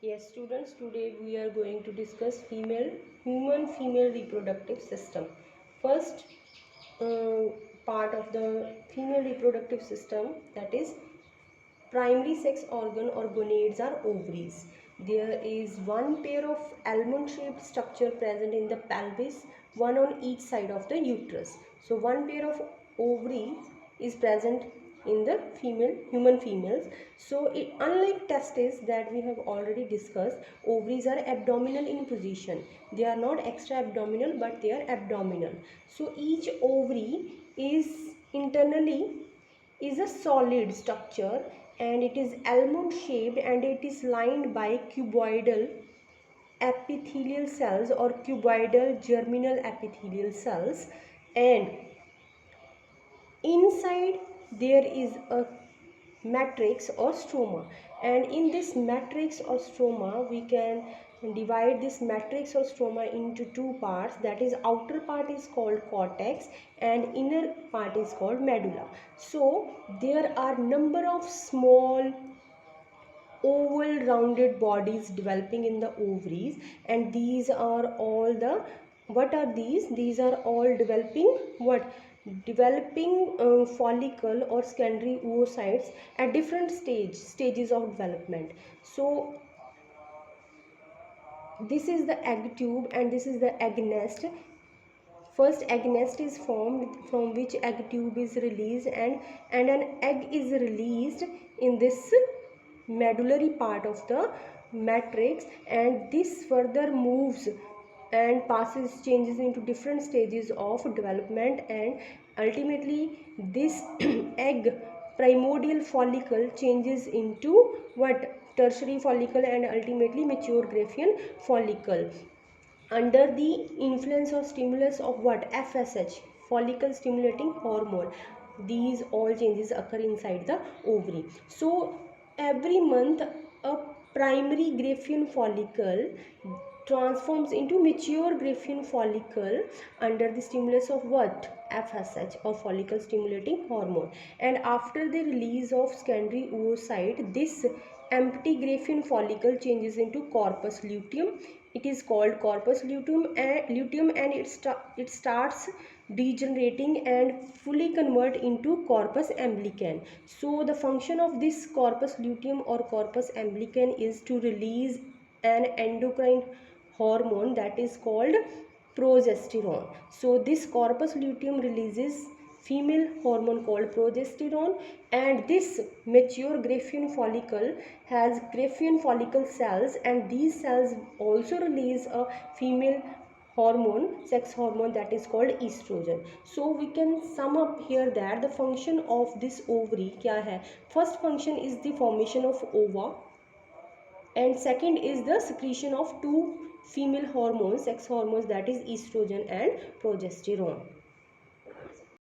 Yes, students, today we are going to discuss human female reproductive system. First part of the female reproductive system, that is primary sex organ or gonads, are ovaries. There is one pair of almond shaped structure present in the pelvis, one on each side of the uterus. So one pair of ovaries is present in the human females. So unlike testes that we have already discussed, ovaries are abdominal in position. They are not extra abdominal, but they are abdominal. So each ovary is internally is a solid structure, and it is almond shaped, and it is lined by cuboidal epithelial cells or cuboidal germinal epithelial cells, and inside there is a matrix or stroma. And in this matrix or stroma, we can divide this matrix or stroma into two parts, that is outer part is called cortex and inner part is called medulla. So there are number of small oval rounded bodies developing in the ovaries, and these are all the, what are these are all developing what, developing follicle or secondary oocytes at different stages of development. So this is the egg tube and this is the egg nest. First egg nest is formed, from which egg tube is released, and an egg is released in this medullary part of the matrix, and this further moves and passes changes into different stages of development, and ultimately this egg primordial follicle changes into what, tertiary follicle, and ultimately mature Graafian follicle under the influence or stimulus of what, FSH, follicle stimulating hormone. These all changes occur inside the ovary. So every month a primary Graafian follicle transforms into mature Graafian follicle under the stimulus of what, FSH or follicle stimulating hormone. And after the release of secondary oocyte, this empty Graafian follicle changes into corpus luteum. It is called corpus luteum, and it starts degenerating and fully convert into corpus umbilican. So the function of this corpus luteum or corpus umbilican is to release an endocrine hormone that is called progesterone. So this corpus luteum releases female hormone called progesterone, and this mature Graafian follicle has Graafian follicle cells, and these cells also release a female hormone, sex hormone, that is called estrogen. So we can sum up here that the function of this ovary kya hai. First function is the formation of ova, and second is the secretion of two female hormones, sex hormones, that is estrogen and progesterone.